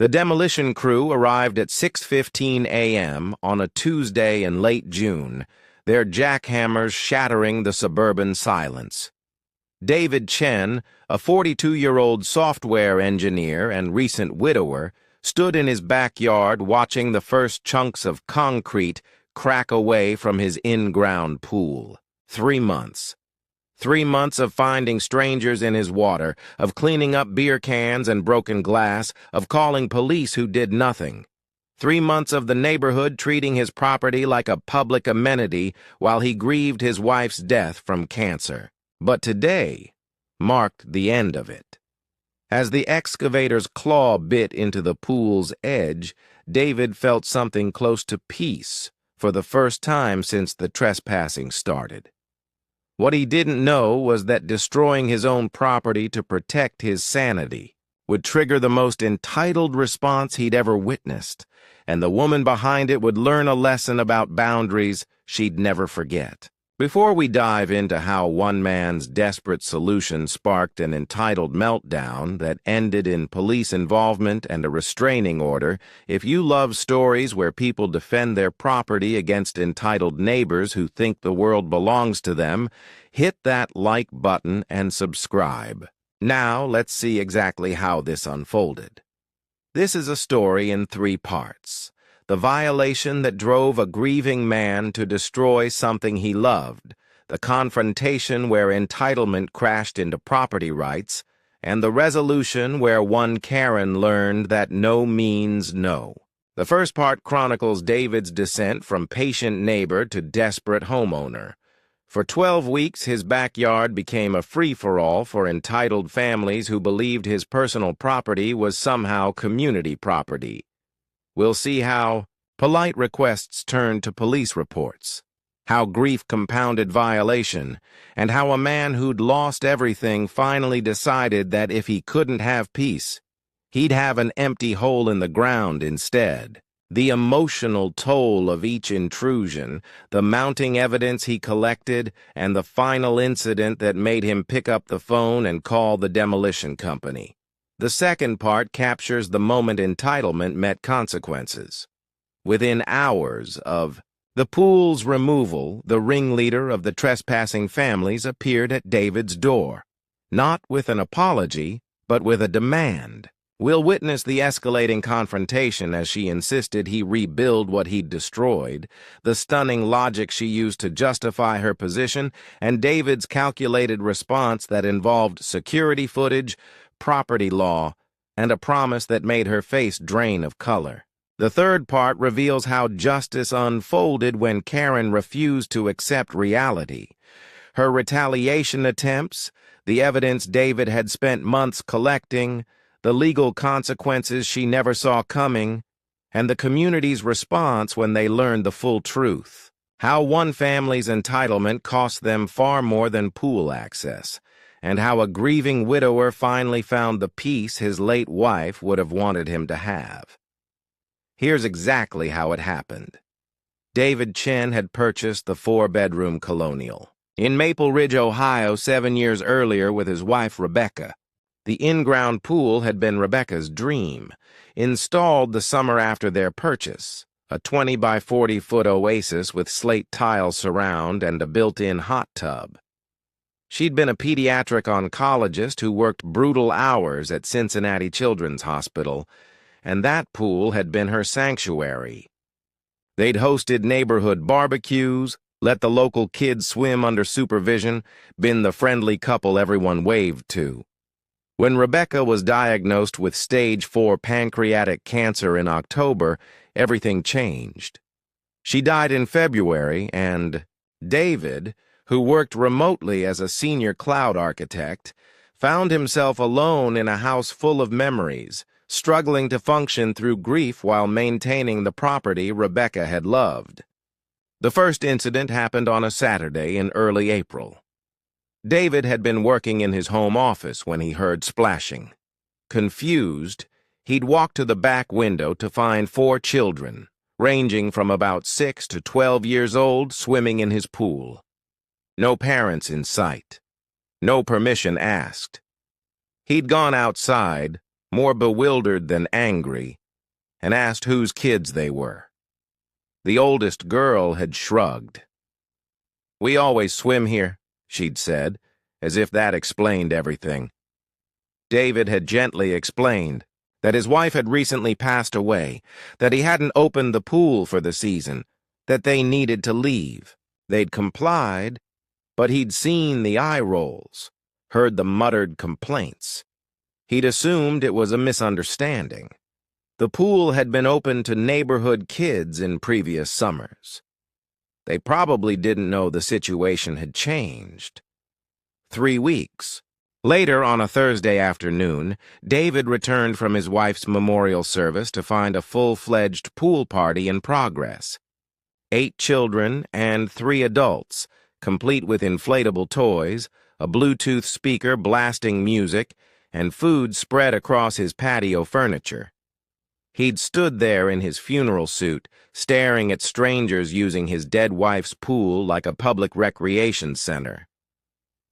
The demolition crew arrived at 6:15 a.m. on a Tuesday in late June, their jackhammers shattering the suburban silence. David Chen, a 42-year-old software engineer and recent widower, stood in his backyard watching the first chunks of concrete crack away from his in-ground pool. 3 months. 3 months of finding strangers in his water, of cleaning up beer cans and broken glass, of calling police who did nothing. 3 months of the neighborhood treating his property like a public amenity while he grieved his wife's death from cancer. But today marked the end of it. As the excavator's claw bit into the pool's edge, David felt something close to peace for the first time since the trespassing started. What he didn't know was that destroying his own property to protect his sanity would trigger the most entitled response he'd ever witnessed, and the woman behind it would learn a lesson about boundaries she'd never forget. Before we dive into how one man's desperate solution sparked an entitled meltdown that ended in police involvement and a restraining order, if you love stories where people defend their property against entitled neighbors who think the world belongs to them, hit that like button and subscribe. Now, let's see exactly how this unfolded. This is a story in 3 parts. The violation that drove a grieving man to destroy something he loved, the confrontation where entitlement crashed into property rights, and the resolution where one Karen learned that no means no. The first part chronicles David's descent from patient neighbor to desperate homeowner. For 12 weeks, his backyard became a free-for-all for entitled families who believed his personal property was somehow community property. We'll see how polite requests turned to police reports, how grief compounded violation, and how a man who'd lost everything finally decided that if he couldn't have peace, he'd have an empty hole in the ground instead. The emotional toll of each intrusion, the mounting evidence he collected, and the final incident that made him pick up the phone and call the demolition company. The second part captures the moment entitlement met consequences. Within hours of the pool's removal, the ringleader of the trespassing families appeared at David's door, not with an apology, but with a demand. We'll witness the escalating confrontation as she insisted he rebuild what he'd destroyed, the stunning logic she used to justify her position, and David's calculated response that involved security footage, property law, and a promise that made her face drain of color. The third part reveals how justice unfolded when Karen refused to accept reality. Her retaliation attempts, the evidence David had spent months collecting, the legal consequences she never saw coming, and the community's response when they learned the full truth. How one family's entitlement cost them far more than pool access, and how a grieving widower finally found the peace his late wife would have wanted him to have. Here's exactly how it happened. David Chen had purchased the 4-bedroom colonial in Maple Ridge, Ohio, 7 years earlier with his wife, Rebecca. The in-ground pool had been Rebecca's dream, installed the summer after their purchase, a 20 by 40-foot oasis with slate tile surround and a built-in hot tub. She'd been a pediatric oncologist who worked brutal hours at Cincinnati Children's Hospital, and that pool had been her sanctuary. They'd hosted neighborhood barbecues, let the local kids swim under supervision, been the friendly couple everyone waved to. When Rebecca was diagnosed with stage 4 pancreatic cancer in October, everything changed. She died in February, and David, who worked remotely as a senior cloud architect, found himself alone in a house full of memories, struggling to function through grief while maintaining the property Rebecca had loved. The first incident happened on a Saturday in early April. David had been working in his home office when he heard splashing. Confused, he'd walked to the back window to find 4 children, ranging from about 6 to 12 years old, swimming in his pool. No parents in sight. No permission asked. He'd gone outside, more bewildered than angry, and asked whose kids they were. The oldest girl had shrugged. "We always swim here," she'd said, as if that explained everything. David had gently explained that his wife had recently passed away, that he hadn't opened the pool for the season, that they needed to leave. They'd complied, but he'd seen the eye rolls, heard the muttered complaints. He'd assumed it was a misunderstanding. The pool had been open to neighborhood kids in previous summers. They probably didn't know the situation had changed. 3 weeks. Later, on a Thursday afternoon, David returned from his wife's memorial service to find a full-fledged pool party in progress. 8 children and 3 adults, complete with inflatable toys, a Bluetooth speaker blasting music, and food spread across his patio furniture. He'd stood there in his funeral suit, staring at strangers using his dead wife's pool like a public recreation center.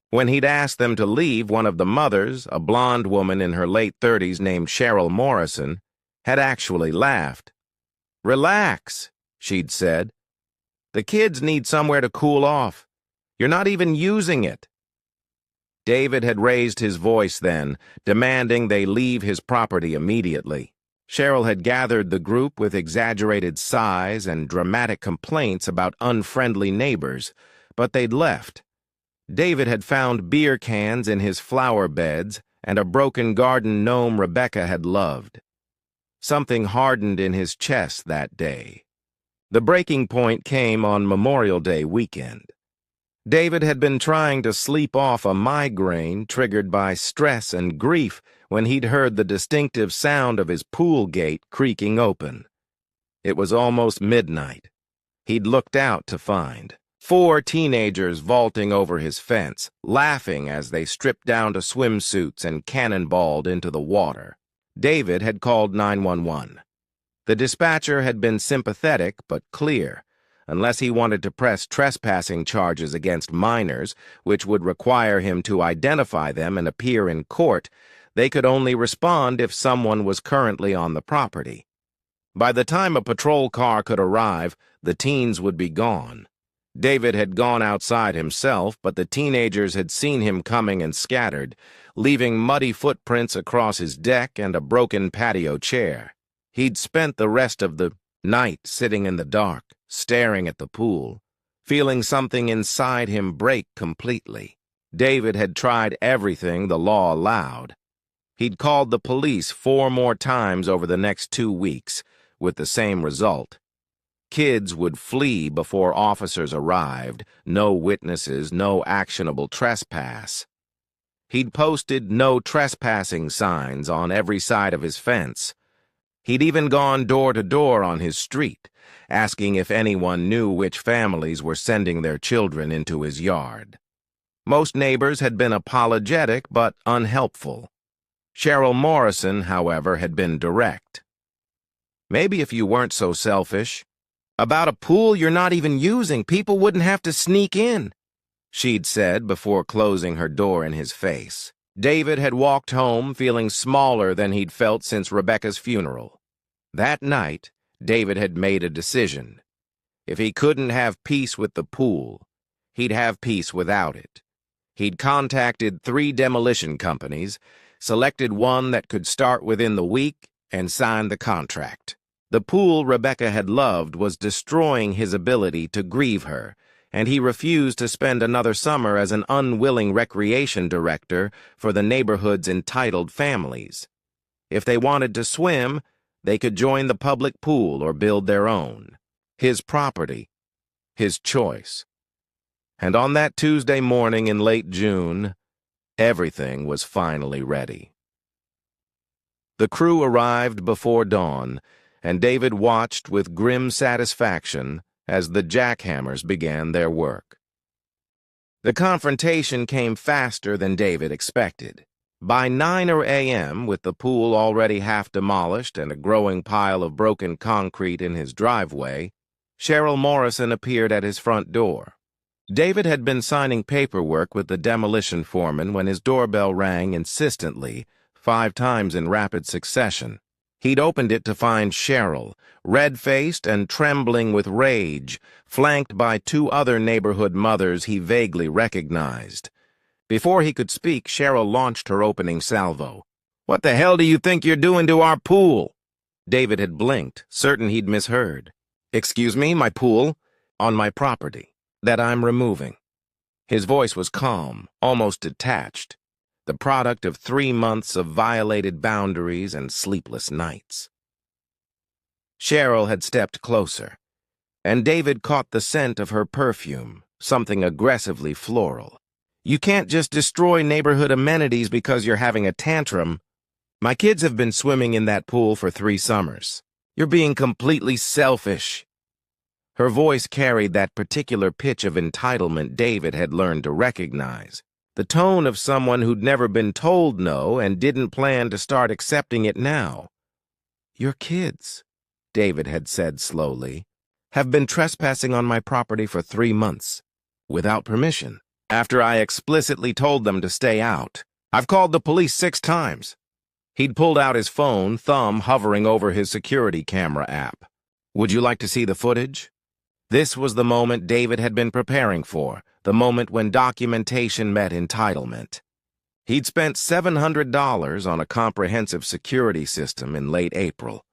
When he'd asked them to leave, one of the mothers, a blonde woman in her late 30s named Cheryl Morrison, had actually laughed. "Relax," she'd said. "The kids need somewhere to cool off. You're not even using it." David had raised his voice then, demanding they leave his property immediately. Cheryl had gathered the group with exaggerated sighs and dramatic complaints about unfriendly neighbors, but they'd left. David had found beer cans in his flower beds and a broken garden gnome Rebecca had loved. Something hardened in his chest that day. The breaking point came on Memorial Day weekend. David had been trying to sleep off a migraine triggered by stress and grief when he'd heard the distinctive sound of his pool gate creaking open. It was almost midnight. He'd looked out to find 4 teenagers vaulting over his fence, laughing as they stripped down to swimsuits and cannonballed into the water. David had called 911. The dispatcher had been sympathetic but clear. Unless he wanted to press trespassing charges against minors, which would require him to identify them and appear in court, they could only respond if someone was currently on the property. By the time a patrol car could arrive, the teens would be gone. David had gone outside himself, but the teenagers had seen him coming and scattered, leaving muddy footprints across his deck and a broken patio chair. He'd spent the rest of the night sitting in the dark, staring at the pool, feeling something inside him break completely. David had tried everything the law allowed. He'd called the police 4 more times over the next 2 weeks, with the same result. Kids would flee before officers arrived, no witnesses, no actionable trespass. He'd posted no trespassing signs on every side of his fence. He'd even gone door to door on his street, asking if anyone knew which families were sending their children into his yard. Most neighbors had been apologetic but unhelpful. Cheryl Morrison, however, had been direct. "Maybe if you weren't so selfish. About a pool you're not even using, people wouldn't have to sneak in," she'd said before closing her door in his face. David had walked home feeling smaller than he'd felt since Rebecca's funeral. That night, David had made a decision. If he couldn't have peace with the pool, he'd have peace without it. He'd contacted 3 demolition companies, selected one that could start within the week, and signed the contract. The pool Rebecca had loved was destroying his ability to grieve her, and he refused to spend another summer as an unwilling recreation director for the neighborhood's entitled families. If they wanted to swim, they could join the public pool or build their own. His property, his choice. And on that Tuesday morning in late June, everything was finally ready. The crew arrived before dawn, and David watched with grim satisfaction as the jackhammers began their work. The confrontation came faster than David expected. By 9 a.m., with the pool already half demolished and a growing pile of broken concrete in his driveway, Cheryl Morrison appeared at his front door. David had been signing paperwork with the demolition foreman when his doorbell rang insistently, 5 times in rapid succession. He'd opened it to find Cheryl, red-faced and trembling with rage, flanked by 2 other neighborhood mothers he vaguely recognized. Before he could speak, Cheryl launched her opening salvo. "What the hell do you think you're doing to our pool?" David had blinked, certain he'd misheard. "Excuse me, my pool? On my property, that I'm removing." His voice was calm, almost detached, the product of 3 months of violated boundaries and sleepless nights. Cheryl had stepped closer, and David caught the scent of her perfume, something aggressively floral. "You can't just destroy neighborhood amenities because you're having a tantrum. My kids have been swimming in that pool for 3 summers. You're being completely selfish." Her voice carried that particular pitch of entitlement David had learned to recognize, the tone of someone who'd never been told no and didn't plan to start accepting it now. "Your kids," David had said slowly, "have been trespassing on my property for 3 months, without permission, after I explicitly told them to stay out. I've called the police 6 times. He'd pulled out his phone, thumb hovering over his security camera app. "Would you like to see the footage?" This was the moment David had been preparing for, the moment when documentation met entitlement. He'd spent $700 on a comprehensive security system in late April,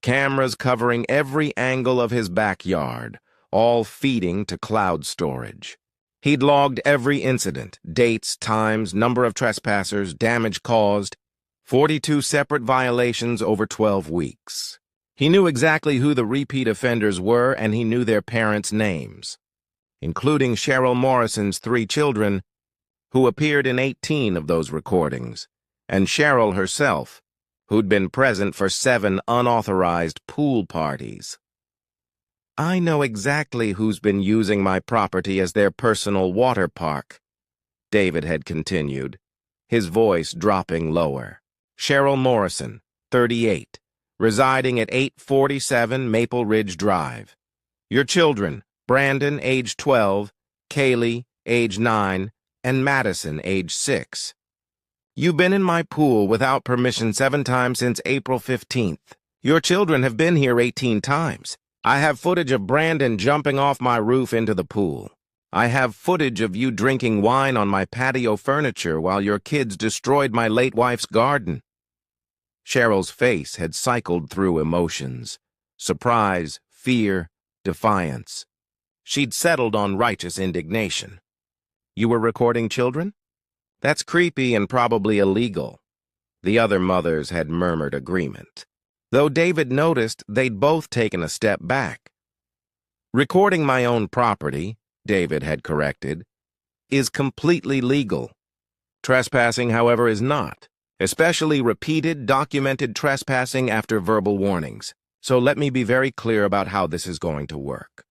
cameras covering every angle of his backyard, all feeding to cloud storage. He'd logged every incident, dates, times, number of trespassers, damage caused, 42 separate violations over 12 weeks. He knew exactly who the repeat offenders were, and he knew their parents' names, including Cheryl Morrison's 3 children, who appeared in 18 of those recordings, and Cheryl herself, who'd been present for 7 unauthorized pool parties. "I know exactly who's been using my property as their personal water park," David had continued, his voice dropping lower. "Cheryl Morrison, 38. Residing at 847 Maple Ridge Drive. Your children, Brandon, age 12, Kaylee, age 9, and Madison, age 6. You've been in my pool without permission 7 times since April 15th. Your children have been here 18 times. I have footage of Brandon jumping off my roof into the pool. I have footage of you drinking wine on my patio furniture while your kids destroyed my late wife's garden." Cheryl's face had cycled through emotions: surprise, fear, defiance. She'd settled on righteous indignation. "You were recording children? That's creepy and probably illegal." The other mothers had murmured agreement, though David noticed they'd both taken a step back. "Recording my own property," David had corrected, "is completely legal. Trespassing, however, is not. Especially repeated, documented trespassing after verbal warnings. So let me be very clear about how this is going to work."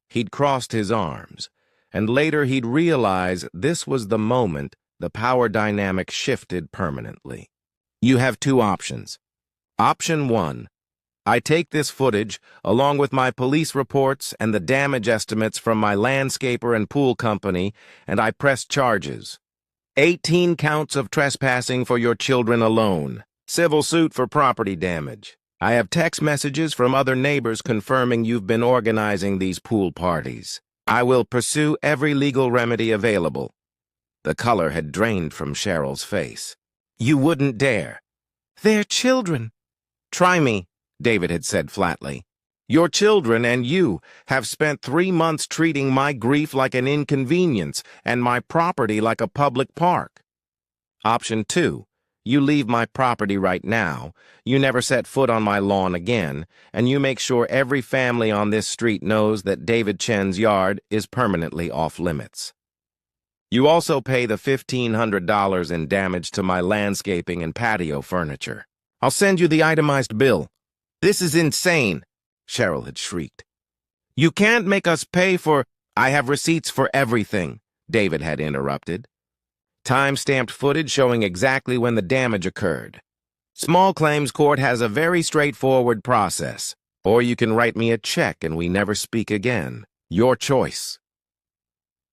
He'd crossed his arms, and later he'd realize this was the moment the power dynamic shifted permanently. "You have 2 options. Option 1, I take this footage, along with my police reports and the damage estimates from my landscaper and pool company, and I press charges. 18 counts of trespassing for your children alone. Civil suit for property damage. I have text messages from other neighbors confirming you've been organizing these pool parties. I will pursue every legal remedy available." The color had drained from Cheryl's face. "You wouldn't dare." "They're children." "Try me," David had said flatly. "Your children and you have spent 3 months treating my grief like an inconvenience and my property like a public park. Option 2, you leave my property right now, you never set foot on my lawn again, and you make sure every family on this street knows that David Chen's yard is permanently off limits. You also pay the $1,500 in damage to my landscaping and patio furniture. I'll send you the itemized bill." "This is insane," Cheryl had shrieked. "You can't make us pay for—" "I have receipts for everything," David had interrupted. "Time-stamped footage showing exactly when the damage occurred. Small claims court has a very straightforward process. Or you can write me a check and we never speak again. Your choice."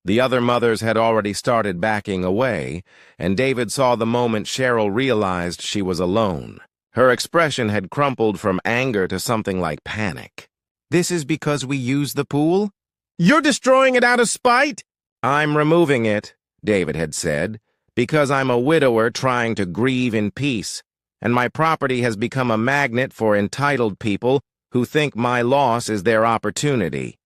The other mothers had already started backing away, and David saw the moment Cheryl realized she was alone. Her expression had crumpled from anger to something like panic. "This is because we use the pool? You're destroying it out of spite?" "I'm removing it," David had said, "because I'm a widower trying to grieve in peace, and my property has become a magnet for entitled people who think my loss is their opportunity.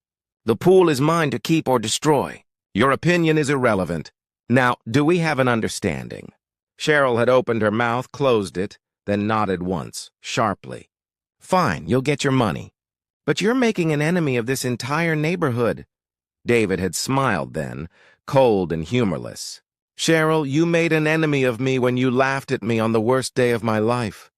The pool is mine to keep or destroy. Your opinion is irrelevant. Now, do we have an understanding?" Cheryl had opened her mouth, closed it, then nodded once, sharply. "Fine, you'll get your money. But you're making an enemy of this entire neighborhood." David had smiled then, cold and humorless. "Cheryl, you made an enemy of me when you laughed at me on the worst day of my life.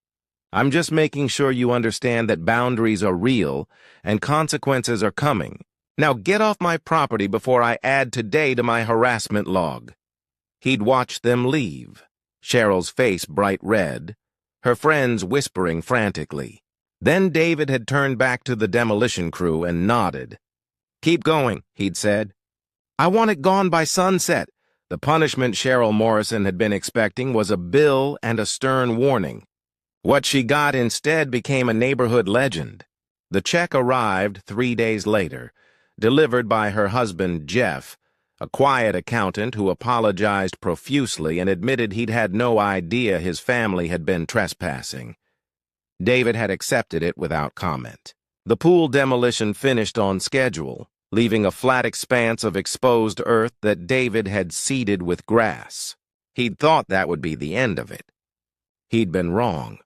I'm just making sure you understand that boundaries are real and consequences are coming. Now get off my property before I add today to my harassment log." He'd watched them leave, Cheryl's face bright red, her friends whispering frantically. Then David had turned back to the demolition crew and nodded. "Keep going," he'd said. "I want it gone by sunset." The punishment Cheryl Morrison had been expecting was a bill and a stern warning. What she got instead became a neighborhood legend. The check arrived 3 days later, delivered by her husband, Jeff, a quiet accountant who apologized profusely and admitted he'd had no idea his family had been trespassing. David had accepted it without comment. The pool demolition finished on schedule, leaving a flat expanse of exposed earth that David had seeded with grass. He'd thought that would be the end of it. He'd been wrong.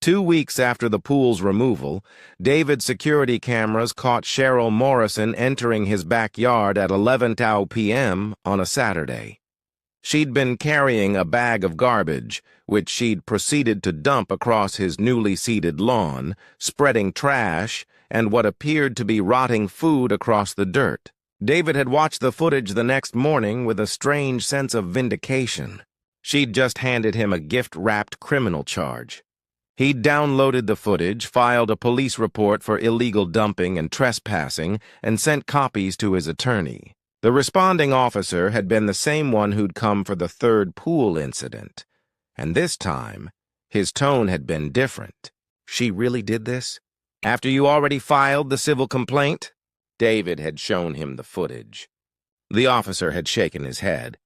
2 weeks after the pool's removal, David's security cameras caught Cheryl Morrison entering his backyard at 11:00 p.m. on a Saturday. She'd been carrying a bag of garbage, which she'd proceeded to dump across his newly seeded lawn, spreading trash and what appeared to be rotting food across the dirt. David had watched the footage the next morning with a strange sense of vindication. She'd just handed him a gift-wrapped criminal charge. He'd downloaded the footage, filed a police report for illegal dumping and trespassing, and sent copies to his attorney. The responding officer had been the same one who'd come for the third pool incident. And this time, his tone had been different. "She really did this? After you already filed the civil complaint?" David had shown him the footage. The officer had shaken his head.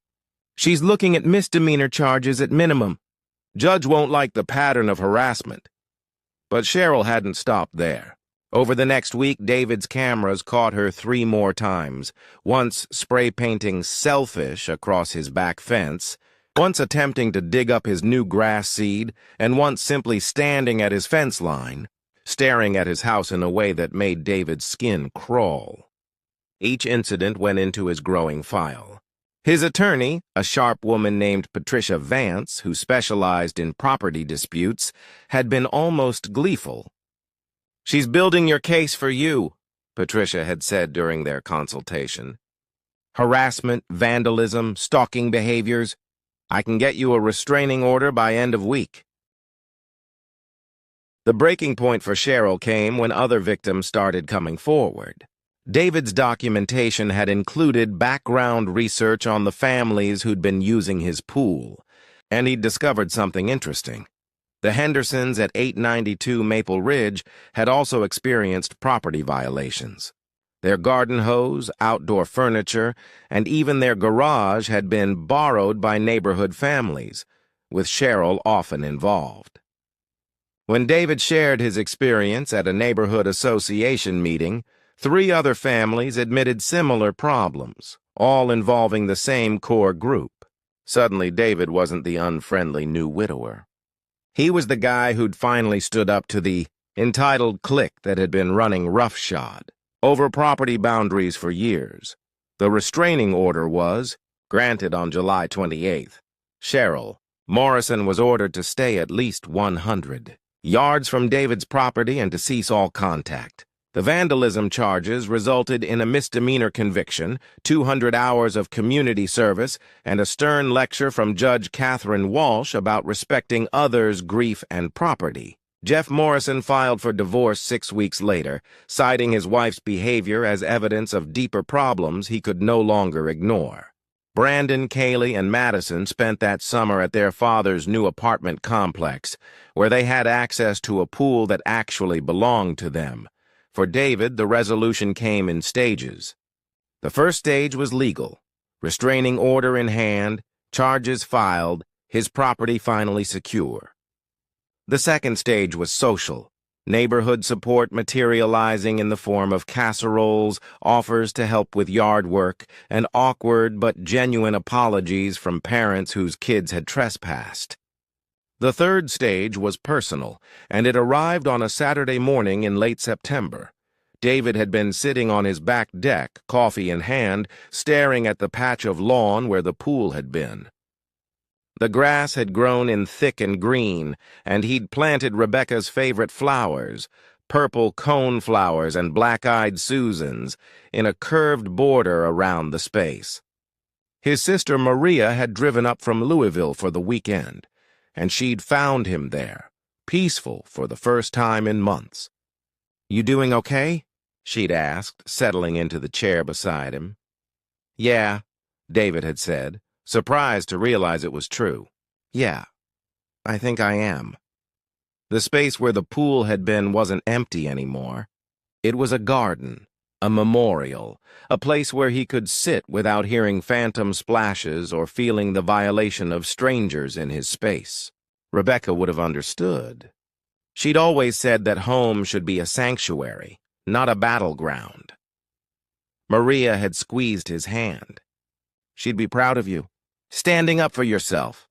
"She's looking at misdemeanor charges at minimum. Judge won't like the pattern of harassment." But Cheryl hadn't stopped there. Over the next week, David's cameras caught her 3 more times, once spray painting "selfish" across his back fence, once attempting to dig up his new grass seed, and once simply standing at his fence line, staring at his house in a way that made David's skin crawl. Each incident went into his growing file. His attorney, a sharp woman named Patricia Vance, who specialized in property disputes, had been almost gleeful. "She's building your case for you," Patricia had said during their consultation. "Harassment, vandalism, stalking behaviors. I can get you a restraining order by end of week." The breaking point for Cheryl came when other victims started coming forward. David's documentation had included background research on the families who'd been using his pool, and he'd discovered something interesting. The Hendersons at 892 Maple Ridge had also experienced property violations. Their garden hose, outdoor furniture, and even their garage had been borrowed by neighborhood families, with Cheryl often involved. When David shared his experience at a neighborhood association meeting, 3 other families admitted similar problems, all involving the same core group. Suddenly, David wasn't the unfriendly new widower. He was the guy who'd finally stood up to the entitled clique that had been running roughshod over property boundaries for years. The restraining order was granted on July 28th. Cheryl Morrison was ordered to stay at least 100 yards from David's property and to cease all contact. The vandalism charges resulted in a misdemeanor conviction, 200 hours of community service, and a stern lecture from Judge Catherine Walsh about respecting others' grief and property. Jeff Morrison filed for divorce 6 weeks later, citing his wife's behavior as evidence of deeper problems he could no longer ignore. Brandon, Kaylee, and Madison spent that summer at their father's new apartment complex, where they had access to a pool that actually belonged to them. For David, the resolution came in stages. The first stage was legal. Restraining order in hand, charges filed, his property finally secure. The second stage was social. Neighborhood support materializing in the form of casseroles, offers to help with yard work, and awkward but genuine apologies from parents whose kids had trespassed. The third stage was personal, and it arrived on a Saturday morning in late September. David had been sitting on his back deck, coffee in hand, staring at the patch of lawn where the pool had been. The grass had grown in thick and green, and he'd planted Rebecca's favorite flowers, purple coneflowers and black-eyed Susans, in a curved border around the space. His sister Maria had driven up from Louisville for the weekend, and she'd found him there, peaceful for the first time in months. "You doing okay?" she'd asked, settling into the chair beside him. "Yeah," David had said, surprised to realize it was true. "Yeah, I think I am." The space where the pool had been wasn't empty anymore. It was a garden, a memorial, a place where he could sit without hearing phantom splashes or feeling the violation of strangers in his space. Rebecca would have understood. She'd always said that home should be a sanctuary, not a battleground. Maria had squeezed his hand. "She'd be proud of you. Standing up for yourself."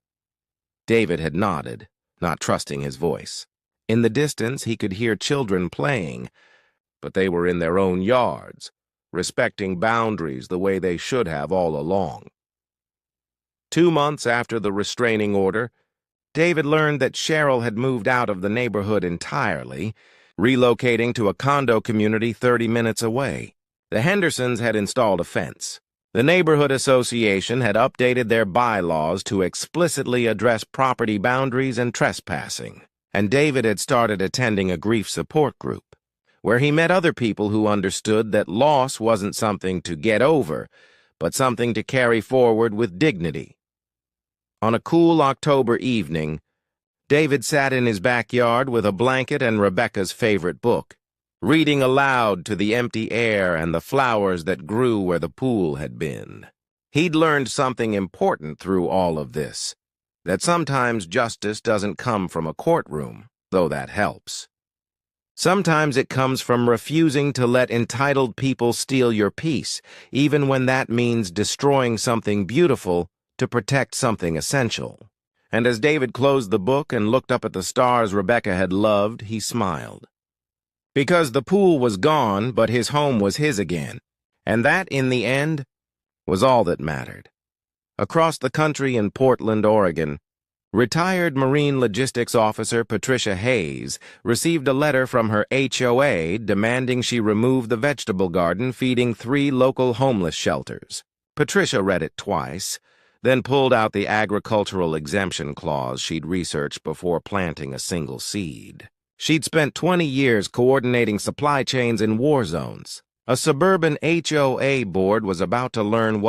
David had nodded, not trusting his voice. In the distance, he could hear children playing, but they were in their own yards, respecting boundaries the way they should have all along. 2 months after the restraining order, David learned that Cheryl had moved out of the neighborhood entirely, relocating to a condo community 30 minutes away. The Hendersons had installed a fence. The neighborhood association had updated their bylaws to explicitly address property boundaries and trespassing, and David had started attending a grief support group, where he met other people who understood that loss wasn't something to get over, but something to carry forward with dignity. On a cool October evening, David sat in his backyard with a blanket and Rebecca's favorite book, reading aloud to the empty air and the flowers that grew where the pool had been. He'd learned something important through all of this, that sometimes justice doesn't come from a courtroom, though that helps. Sometimes it comes from refusing to let entitled people steal your peace, even when that means destroying something beautiful to protect something essential. And as David closed the book and looked up at the stars Rebecca had loved, he smiled. Because the pool was gone, but his home was his again, and that, in the end, was all that mattered. Across the country in Portland, Oregon, retired Marine Logistics Officer Patricia Hayes received a letter from her HOA demanding she remove the vegetable garden feeding 3 local homeless shelters. Patricia read it twice, then pulled out the agricultural exemption clause she'd researched before planting a single seed. She'd spent 20 years coordinating supply chains in war zones. A suburban HOA board was about to learn what